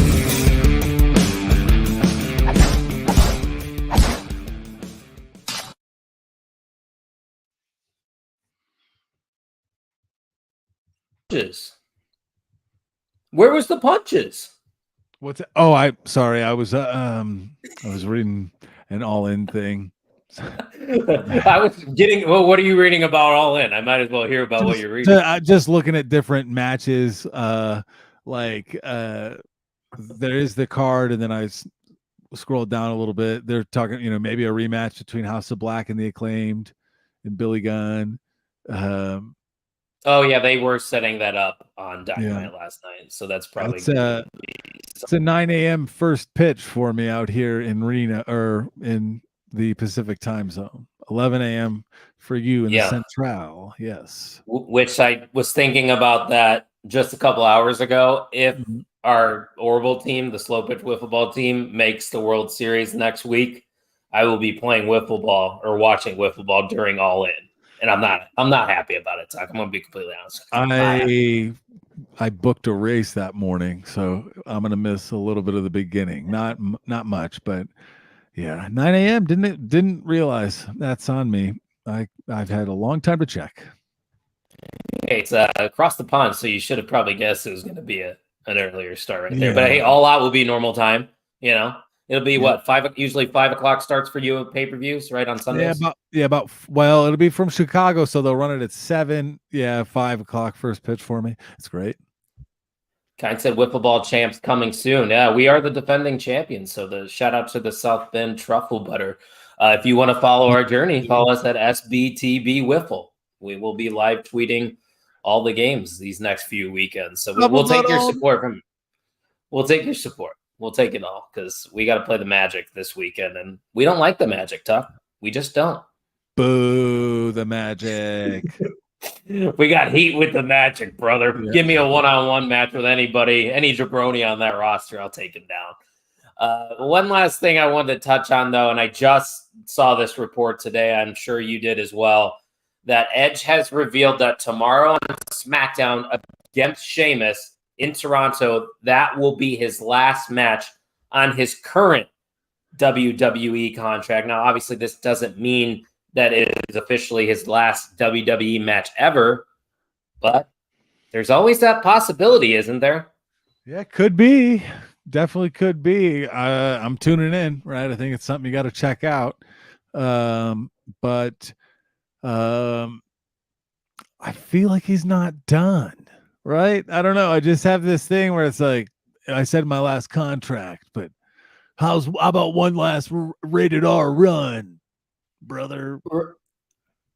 [SPEAKER 6] Where was the punches?
[SPEAKER 4] What's it? Oh, I was reading an All In thing.
[SPEAKER 6] I was getting. Well, what are you reading about All In? I might as well hear about what you're reading.
[SPEAKER 4] Just looking at different matches. There is the card, and then I scrolled down a little bit. They're talking, maybe a rematch between House of Black and the Acclaimed and Billy Gunn.
[SPEAKER 6] Oh yeah, they were setting that up on Dynamite last night, so that's probably
[SPEAKER 4] it's a 9 a.m. first pitch for me out here in Reno or in the Pacific time zone. 11 a.m. for you in the Central. Yes,
[SPEAKER 6] which I was thinking about that just a couple hours ago. If
[SPEAKER 4] Mhm.
[SPEAKER 6] our Orville team, the slow pitch wiffle ball team, makes the World Series next week, I will be playing wiffle ball or watching wiffle ball during All In, and I'm not happy about it. Tuck. I'm gonna be completely honest.
[SPEAKER 4] I booked a race that morning, so I'm gonna miss a little bit of the beginning. Not much, but yeah, 9 a.m. Didn't realize that's on me. I've had a long time to check.
[SPEAKER 6] Hey, it's across the pond, so you should have probably guessed it was going to be an earlier start right there.
[SPEAKER 4] Yeah.
[SPEAKER 6] But hey, All Out will be normal time. It'll be
[SPEAKER 4] Yeah.
[SPEAKER 6] what 5 usually 5 o'clock starts for you at pay-per-views, right, on Sundays.
[SPEAKER 4] Well, it'll be from Chicago, so they'll run it at 7. Yeah, 5 o'clock first pitch for me. It's great.
[SPEAKER 6] Kind said wiffle ball champs coming soon. Yeah, we are the defending champions. So the shout out to the South Bend Truffle Butter. If you want to follow our journey, follow us at SBTB Wiffle. We will be live tweeting all the games these next few weekends. So we'll take your support from. We'll take your support. We'll take it all because we got to play the Magic this weekend, and we don't like the Magic, Tuck. We just don't.
[SPEAKER 4] Boo the Magic.
[SPEAKER 6] We got heat with the Magic, brother.
[SPEAKER 4] Yeah.
[SPEAKER 6] Give me a one-on-one match with anybody, any jabroni on that roster, I'll take him down. One last thing I wanted to touch on, though, and I just saw this report today. I'm sure you did as well, that Edge has revealed that tomorrow on SmackDown against Sheamus in Toronto, that will be his last match on his current WWE contract. Now, obviously, this doesn't mean that it is officially his last WWE match ever, but there's always that possibility, isn't there?
[SPEAKER 4] Yeah, could be. Definitely could be. I'm tuning in, right? I think it's something you got to check out. But I feel like he's not done, right? I don't know. I just have this thing where it's like, I said my last contract, but how about one last rated R run, brother?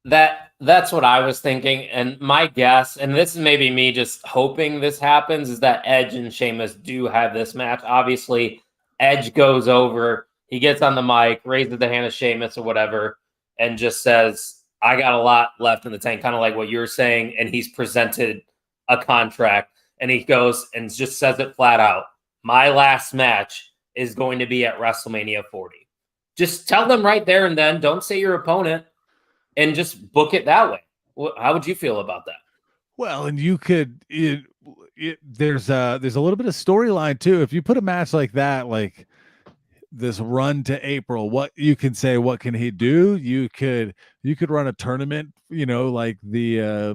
[SPEAKER 6] That's what I was thinking. And my guess, and this is maybe me just hoping this happens, is that Edge and Sheamus do have this match. Obviously, Edge goes over, he gets on the mic, raises the hand of Sheamus or whatever, and just says, I got a lot left in the tank, kind of like what you're saying. And he's presented a contract, and he goes and just says it flat out. My last match is going to be at WrestleMania 40. Just tell them right there and then. Don't say your opponent. And just book it that way. How would you feel about that?
[SPEAKER 4] Well, and you could. There's a little bit of storyline too. If you put a match like that, like this run to April, what you can say, what can he do? You could run a tournament. Like the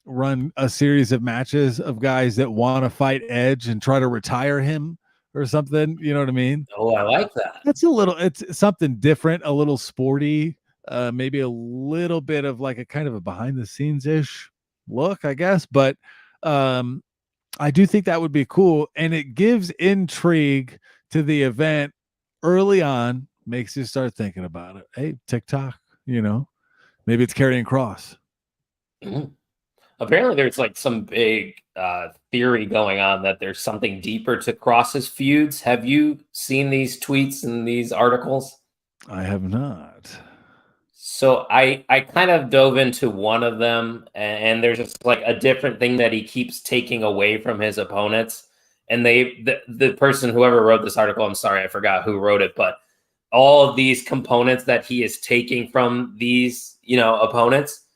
[SPEAKER 4] run a series of matches of guys that want to fight Edge and try to retire him or something. You know what I mean?
[SPEAKER 6] Oh, I like that.
[SPEAKER 4] It's something different, a little sporty. Maybe a little bit of like a kind of a behind the scenes ish look, I guess. But I do think that would be cool. And it gives intrigue to the event early on, makes you start thinking about it. Hey, TikTok, maybe it's Karrion Kross.
[SPEAKER 6] Mm-hmm. Apparently there's like some big theory going on that there's something deeper to Kross's feuds. Have you seen these tweets and these articles?
[SPEAKER 4] I have not.
[SPEAKER 6] So I kind of dove into one of them, and there's just like a different thing that he keeps taking away from his opponents. And the person, whoever wrote this article, I'm sorry, I forgot who wrote it, but all of these components that he is taking from these, opponents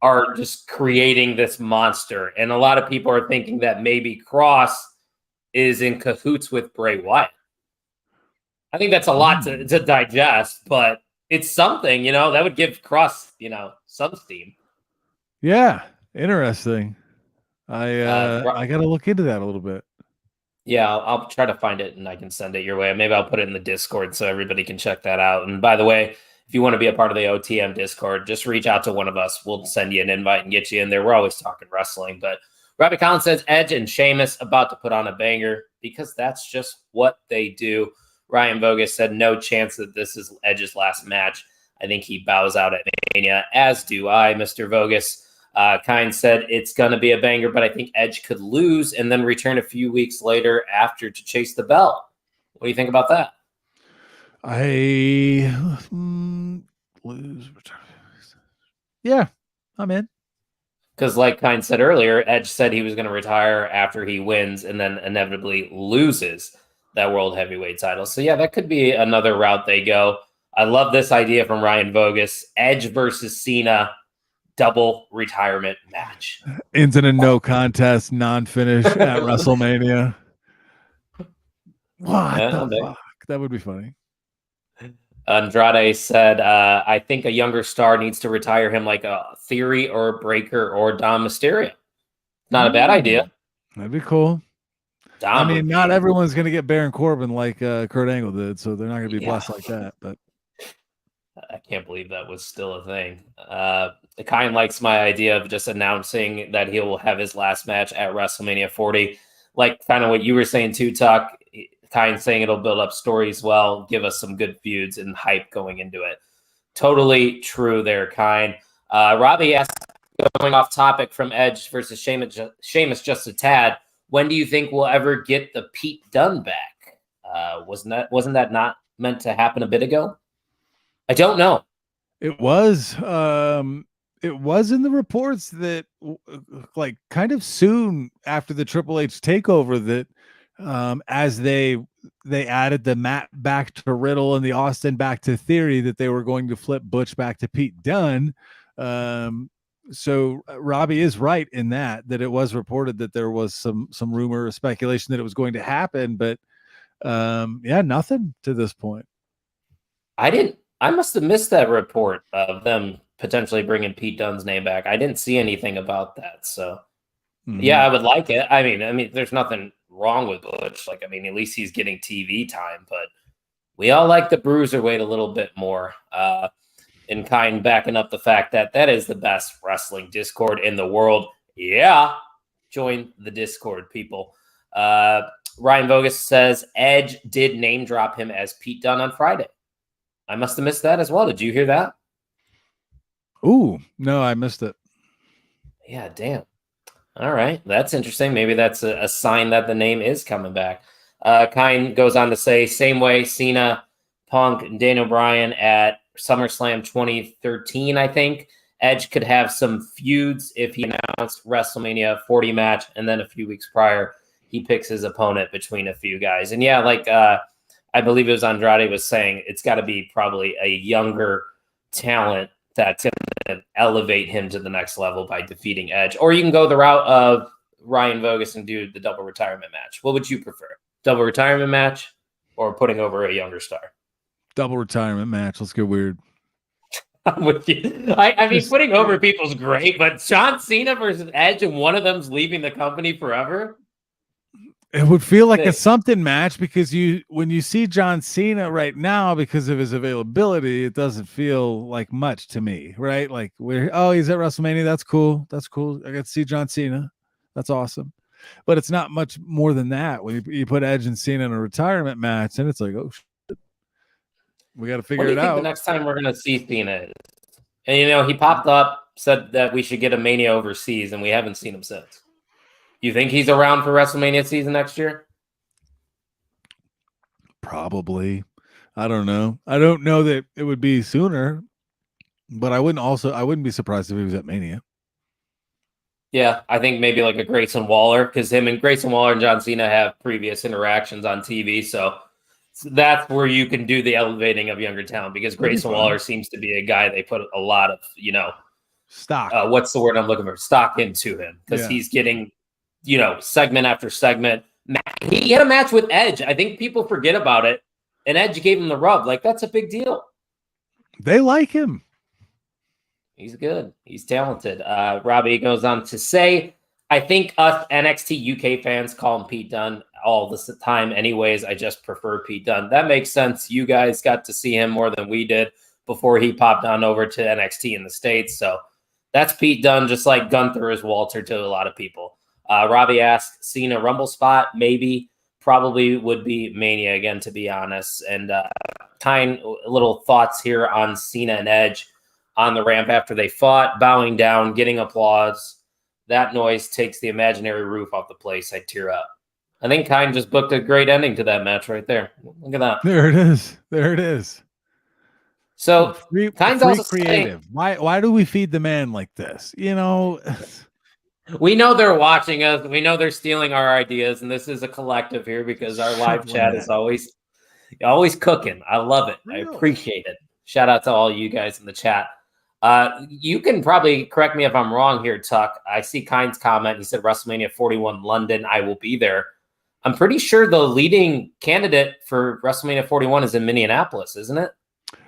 [SPEAKER 6] are just creating this monster. And a lot of people are thinking that maybe Kross is in cahoots with Bray Wyatt. I think that's a lot to digest, but it's something, that would give Kross, some steam.
[SPEAKER 4] Yeah, interesting. I got to look into that a little bit.
[SPEAKER 6] Yeah, I'll try to find it and I can send it your way. Maybe I'll put it in the Discord so everybody can check that out. And by the way, if you want to be a part of the OTM Discord, just reach out to one of us. We'll send you an invite and get you in there. We're always talking wrestling. But Robbie Collins says Edge and Sheamus about to put on a banger because that's just what they do. Ryan Vogus said no chance that this is Edge's last match. I think he bows out at Mania, as do I, Mr. Vogus. Kind said it's going to be a banger, but I think Edge could lose and then return a few weeks later after to chase the belt. What do you think about that?
[SPEAKER 4] Lose, return. Yeah, I'm in.
[SPEAKER 6] Because like Kind said earlier, Edge said he was going to retire after he wins and then inevitably loses that World Heavyweight title. So yeah, that could be another route they go. I love this idea from Ryan Vogus. Edge versus Cena, double retirement match.
[SPEAKER 4] Instant no contest, non-finish at WrestleMania. What the fuck? That would be funny.
[SPEAKER 6] Andrade said, I think a younger star needs to retire him like a Theory or Breaker or Dom Mysterio. Not a bad idea.
[SPEAKER 4] That'd be cool.
[SPEAKER 6] Dom
[SPEAKER 4] I mean, not everyone's going to get Baron Corbin like Kurt Angle did, so they're not going to be blessed like that. But
[SPEAKER 6] I can't believe that was still a thing. It kind of likes my idea of just announcing that he will have his last match at WrestleMania 40. Like kind of what you were saying too, Tuck. Kind saying it'll build up stories well, give us some good feuds and hype going into it. Totally true there, Kind. Robbie asked, going off topic from Edge versus Sheamus just a tad, when do you think we'll ever get the Pete Dunne back? Wasn't that not meant to happen a bit ago? I don't know.
[SPEAKER 4] It was in the reports that like kind of soon after the Triple H takeover that as they added the Matt back to Riddle and the Austin back to Theory, that they were going to flip Butch back to Pete Dunne. So Robbie is right in that it was reported that there was some rumor or speculation that it was going to happen, but nothing to this point.
[SPEAKER 6] I must have missed that report of them potentially bringing Pete Dunne's name back. I didn't see anything about that. So yeah, I would like it. I mean, there's nothing wrong with Butch. Like, I mean, at least he's getting TV time, but we all like the Bruiserweight a little bit more. In Kind backing up the fact that is the best wrestling Discord in the world. Yeah. Join the Discord, people. Ryan Vogus says Edge did name drop him as Pete Dunne on Friday. I must have missed that as well. Did you hear that?
[SPEAKER 4] Ooh, no, I missed it.
[SPEAKER 6] Yeah, damn. All right. That's interesting. Maybe that's a sign that the name is coming back. Kind goes on to say, same way Cena, Punk, and Daniel Bryan at SummerSlam 2013, I think. Edge could have some feuds if he announced WrestleMania 40 match, and then a few weeks prior, he picks his opponent between a few guys. And yeah, like I believe it was Andrade was saying, it's got to be probably a younger talent that's going to elevate him to the next level by defeating Edge. Or you can go the route of Ryan Vogus and do the double retirement match. What would you prefer? Double retirement match or putting over a younger star?
[SPEAKER 4] Double retirement match. Let's get weird.
[SPEAKER 6] I'm with you. I mean, putting over people's great, but John Cena versus Edge and one of them's leaving the company forever.
[SPEAKER 4] It would feel like a something match because when you see John Cena right now, because of his availability, it doesn't feel like much to me, right? Like he's at WrestleMania. That's cool. That's cool. I got to see John Cena. That's awesome. But it's not much more than that. When you put Edge and Cena in a retirement match, and it's like, oh, shit. We got to figure it out.
[SPEAKER 6] The next time we're going to see Cena, and he popped up, said that we should get a Mania overseas, and we haven't seen him since. You think he's around for WrestleMania season next year?
[SPEAKER 4] Probably. I don't know. I don't know that it would be sooner, but I wouldn't be surprised if he was at Mania.
[SPEAKER 6] Yeah, I think maybe like a Grayson Waller, because him and Grayson Waller and John Cena have previous interactions on TV, so that's where you can do the elevating of younger talent, because Grayson Waller seems to be a guy they put a lot of,
[SPEAKER 4] stock.
[SPEAKER 6] What's the word I'm looking for? Stock into him, because he's getting, segment after segment. He had a match with Edge. I think people forget about it, and Edge gave him the rub. Like, that's a big deal.
[SPEAKER 4] They like him.
[SPEAKER 6] He's good. He's talented. Robbie goes on to say, I think us NXT UK fans call him Pete Dunne all the time anyways. I just prefer Pete Dunne. That makes sense. You guys got to see him more than we did before he popped on over to NXT in the States. So that's Pete Dunne, just like Gunther is Walter to a lot of people. Robbie asked, Cena Rumble spot? Maybe. Probably would be Mania again, to be honest. And kind little thoughts here on Cena and Edge on the ramp after they fought, bowing down, getting applause. That noise takes the imaginary roof off the place. I tear up. I think Kind just booked a great ending to that match right there. Look at that.
[SPEAKER 4] There it is. There it is.
[SPEAKER 6] So
[SPEAKER 4] Kind's also creative. Why do we feed the man like this?
[SPEAKER 6] We know they're watching us. We know they're stealing our ideas, and this is a collective here because our live chat is always cooking. I love it. I appreciate it. Shout out to all you guys in the chat. You can probably correct me if I'm wrong here, Tuck. I see Kind's comment. He said WrestleMania 41 London. I will be there. I'm pretty sure the leading candidate for WrestleMania 41 is in Minneapolis, isn't it?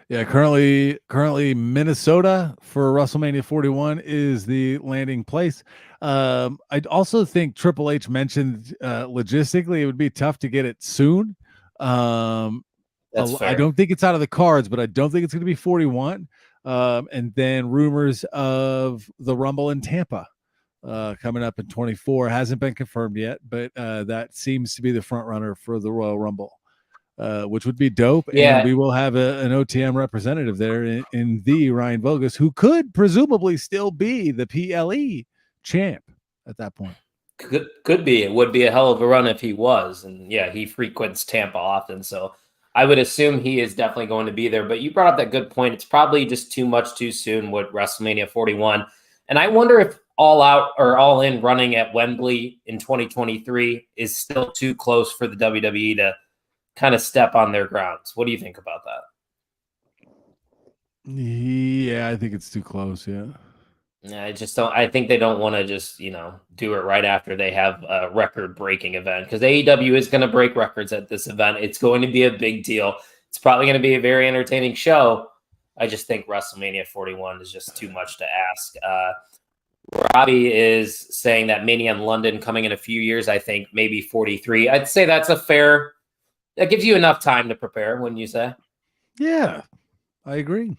[SPEAKER 4] Yeah, currently Minnesota for WrestleMania 41 is the landing place. I also think Triple H mentioned logistically it would be tough to get it soon.
[SPEAKER 6] That's fair.
[SPEAKER 4] I don't think it's out of the cards, but I don't think it's going to be 41. And then rumors of the Rumble in Tampa coming up in 24 hasn't been confirmed yet, but that seems to be the front runner for the Royal Rumble. Which would be dope.
[SPEAKER 6] Yeah.
[SPEAKER 4] And we will have an OTM representative there in the Ryan Bogus, who could presumably still be the PLE champ at that point.
[SPEAKER 6] Could be. It would be a hell of a run if he was. And yeah, he frequents Tampa often. So I would assume he is definitely going to be there. But you brought up that good point. It's probably just too much too soon with WrestleMania 41. And I wonder if All Out or All In running at Wembley in 2023 is still too close for the WWE to kind of step on their grounds. What do you think about that?
[SPEAKER 4] Yeah, I think it's too close. Yeah.
[SPEAKER 6] I just don't. I think they don't want to just, do it right after they have a record-breaking event, because AEW is going to break records at this event. It's going to be a big deal. It's probably going to be a very entertaining show. I just think WrestleMania 41 is just too much to ask. Robbie is saying that Mania in London coming in a few years. I think maybe 43. I'd say that's a fair. That gives you enough time to prepare, wouldn't you say?
[SPEAKER 4] Yeah, I agree.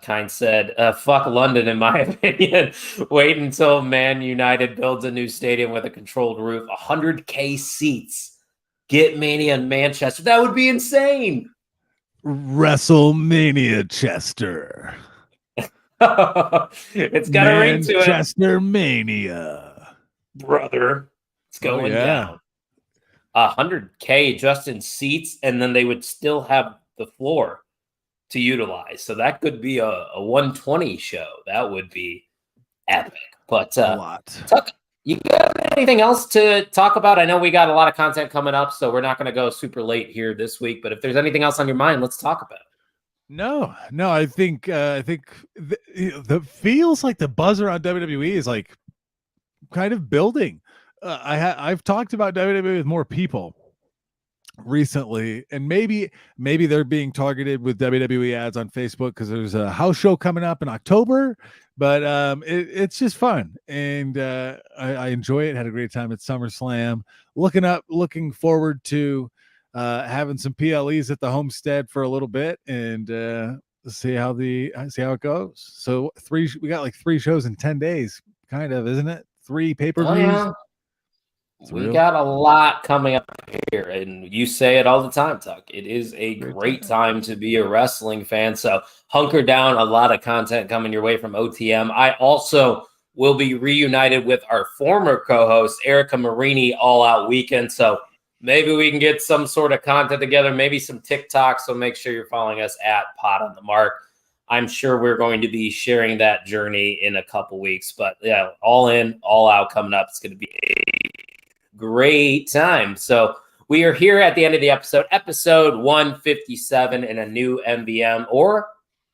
[SPEAKER 6] Kind said, fuck London, in my opinion. Wait until Man United builds a new stadium with a controlled roof. 100K seats. Get Mania in Manchester. That would be insane.
[SPEAKER 4] WrestleMania Chester.
[SPEAKER 6] It's got a ring to it.
[SPEAKER 4] Manchester Mania.
[SPEAKER 6] Brother. It's going down. 100K just in seats, and then they would still have the floor to utilize. So that could be a 120 show. That would be epic. But
[SPEAKER 4] a lot.
[SPEAKER 6] Tuck, you got anything else to talk about? I know we got a lot of content coming up, so we're not going to go super late here this week. But if there's anything else on your mind, let's talk about it.
[SPEAKER 4] No. I think the feels like the buzz around WWE is like kind of building. I've talked about WWE with more people recently, and maybe they're being targeted with WWE ads on Facebook because there's a house show coming up in October, but it's just fun, and I enjoy it. Had a great time at SummerSlam. Looking forward to having some PLEs at the homestead for a little bit, and see how it goes. So we got like 3 shows in 10 days, kind of, isn't it? 3 pay-per-views.
[SPEAKER 6] Oh, yeah. We got a lot coming up here, and you say it all the time, Tuck. It is a great time to be a wrestling fan, so hunker down. A lot of content coming your way from OTM. I also will be reunited with our former co-host, Erica Marini, All Out Weekend, so maybe we can get some sort of content together, maybe some TikTok, so make sure you're following us at Pod on the Mark. I'm sure we're going to be sharing that journey in a couple weeks, but yeah, All In, All Out coming up. It's going to be a great time. So we are here at the end of the episode 157, in a new MVM or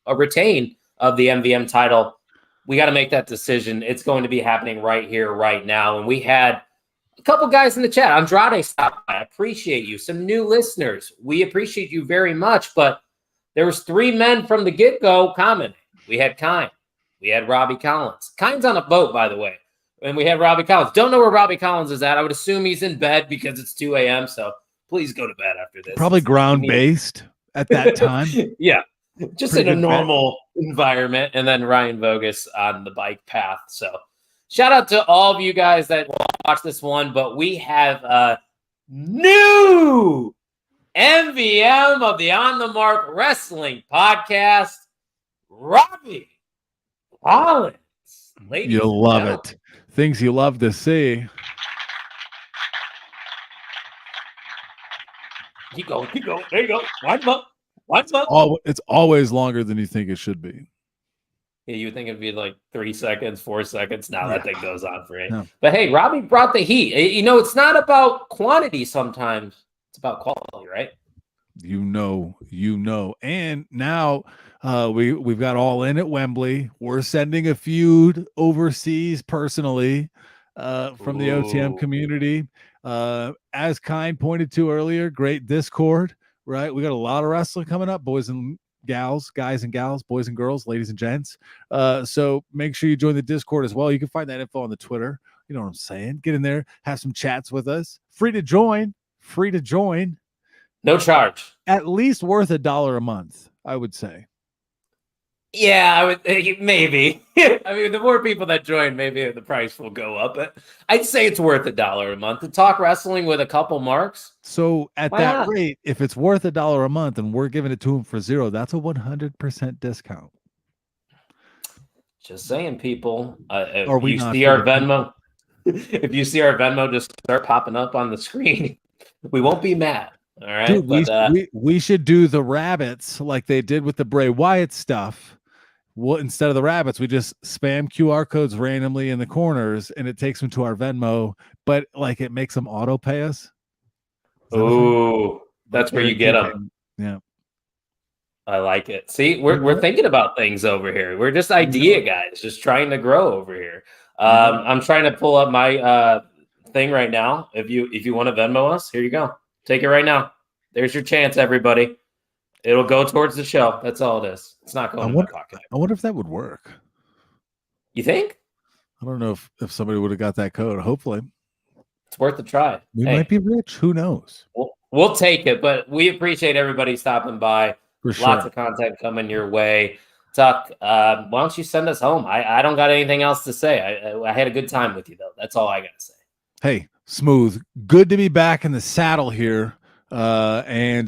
[SPEAKER 6] a retain of the MVM title. We got to make that decision. It's going to be happening right here, right now. And we had a couple guys in the chat. Andrade stopped by. I appreciate you. Some new listeners. We appreciate you very much. But there was 3 men from the get-go commenting. We had Kind. We had Robbie Collins. Kind's on a boat, by the way. And we had Robbie Collins. Don't know where Robbie Collins is at. I would assume he's in bed because it's 2 a.m. So please go to bed after this.
[SPEAKER 4] Probably ground-based at that time.
[SPEAKER 6] Yeah. Just pretty in a normal environment. And then Ryan Bogus on the bike path. So shout out to all of you guys that watch this one. But we have a new MVM of the On the Mark Wrestling Podcast, Robbie Collins. Ladies,
[SPEAKER 4] you'll love it. Things you love to see.
[SPEAKER 6] Keep going. There you go. Wind up.
[SPEAKER 4] It's always longer than you think it should be.
[SPEAKER 6] Yeah, you would think it'd be like 3 seconds, 4 seconds. Now that thing goes on for it.
[SPEAKER 4] No.
[SPEAKER 6] But hey, Robbie brought the heat. It's not about quantity sometimes. It's about quality, right?
[SPEAKER 4] You know. And now we've got All In at Wembley. We're sending a feud overseas personally from the OTM community. As Kind pointed to earlier, great Discord, right? We got a lot of wrestling coming up, boys and gals, guys and gals, boys and girls, ladies and gents. So make sure you join the Discord as well. You can find that info on the Twitter. You know what I'm saying? Get in there, have some chats with us. Free to join.
[SPEAKER 6] No charge.
[SPEAKER 4] At least worth $1 a month, I would say.
[SPEAKER 6] Yeah, I would maybe. I mean, the more people that join, maybe the price will go up. But I'd say it's worth $1 a month to talk wrestling with a couple marks.
[SPEAKER 4] So at that rate, if it's worth $1 a month and we're giving it to them for $0, that's a 100% discount.
[SPEAKER 6] Just saying, people. If
[SPEAKER 4] Are we
[SPEAKER 6] you
[SPEAKER 4] not
[SPEAKER 6] see our Venmo, if you see our Venmo just start popping up on the screen, we won't be mad. All right.
[SPEAKER 4] Dude, we should do the rabbits like they did with the Bray Wyatt stuff. Well, instead of the rabbits, we just spam QR codes randomly in the corners and it takes them to our Venmo, but like it makes them auto pay us.
[SPEAKER 6] Ooh, that's where you get them.
[SPEAKER 4] Yeah.
[SPEAKER 6] I like it. See, we're thinking about things over here. We're just idea guys, just trying to grow over here. I'm trying to pull up my thing right now. If you want to Venmo us, here you go. Take it right now. There's your chance, everybody. It'll go towards the show. That's all it is. It's not going in my pocket.
[SPEAKER 4] I wonder if that would work.
[SPEAKER 6] You think?
[SPEAKER 4] I don't know if somebody would have got that code. Hopefully.
[SPEAKER 6] It's worth a try.
[SPEAKER 4] We might be rich. Who knows?
[SPEAKER 6] We'll take it, but we appreciate everybody stopping by.
[SPEAKER 4] For sure.
[SPEAKER 6] Lots of content coming your way. Tuck, why don't you send us home? I don't got anything else to say. I had a good time with you, though. That's all I got to say.
[SPEAKER 4] Hey, Smooth. Good to be back in the saddle here. And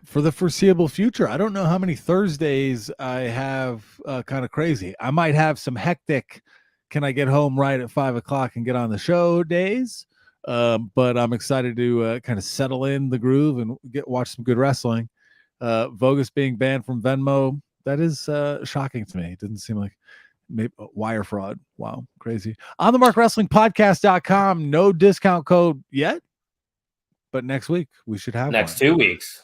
[SPEAKER 4] for the foreseeable future, I don't know how many Thursdays I have kind of crazy. I might have some hectic, can I get home right at 5 o'clock and get on the show days? But I'm excited to kind of settle in the groove and watch some good wrestling. Vogus being banned from Venmo, that is shocking to me. It didn't seem like maybe wire fraud. Wow, crazy. On the markwrestlingpodcast.com, no discount code yet, but next week we should have
[SPEAKER 6] next
[SPEAKER 4] one.
[SPEAKER 6] 2 weeks.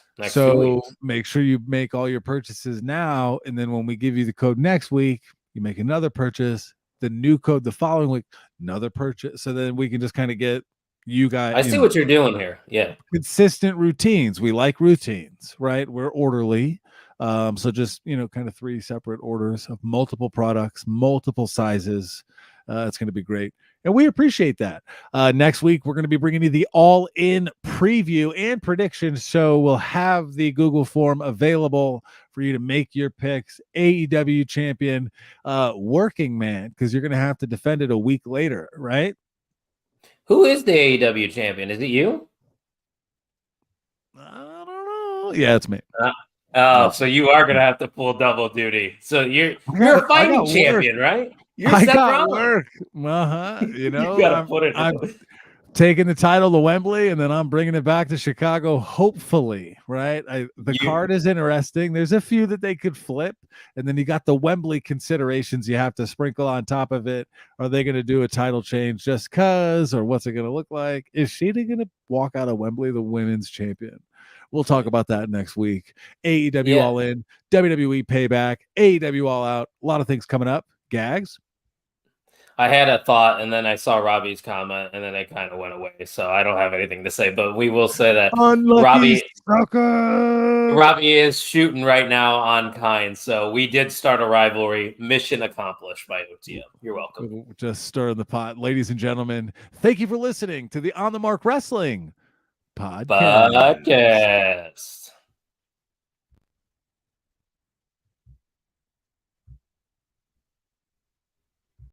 [SPEAKER 4] Make sure you make all your purchases now, and then when we give you the code next week, you make another purchase, the new code the following week, another purchase, so then we can just kind of get you guys.
[SPEAKER 6] I see what you're doing here. Yeah,
[SPEAKER 4] consistent routines. We like routines, right? We're orderly. So just, kind of 3 separate orders of multiple products, multiple sizes. It's going to be great. And we appreciate that. Next week, we're going to be bringing you the all-in preview and predictions. So we'll have the Google form available for you to make your picks. AEW champion, working man, because you're going to have to defend it a week later, right?
[SPEAKER 6] Who is the AEW champion? Is it you?
[SPEAKER 4] I don't know. Yeah, it's me.
[SPEAKER 6] So you are going to have to pull double duty. So you're a fighting champion, right?
[SPEAKER 4] I got work. You
[SPEAKER 6] gotta put it.
[SPEAKER 4] I'm taking the title to Wembley, and then I'm bringing it back to Chicago. Hopefully, right? The card is interesting. There's a few that they could flip, and then you got the Wembley considerations you have to sprinkle on top of it. Are they going to do a title change just cause, or what's it going to look like? Is Shida going to walk out of Wembley the women's champion? We'll talk about that next week. AEW All In, WWE Payback, AEW All Out. A lot of things coming up. Gags?
[SPEAKER 6] I had a thought, and then I saw Robbie's comment, and then it kind of went away. So I don't have anything to say, but we will say that Robbie is shooting right now on Kind. So we did start a rivalry. Mission accomplished by OTM. You're welcome.
[SPEAKER 4] Just stirring the pot. Ladies and gentlemen, thank you for listening to the On the Mark Wrestling podcast.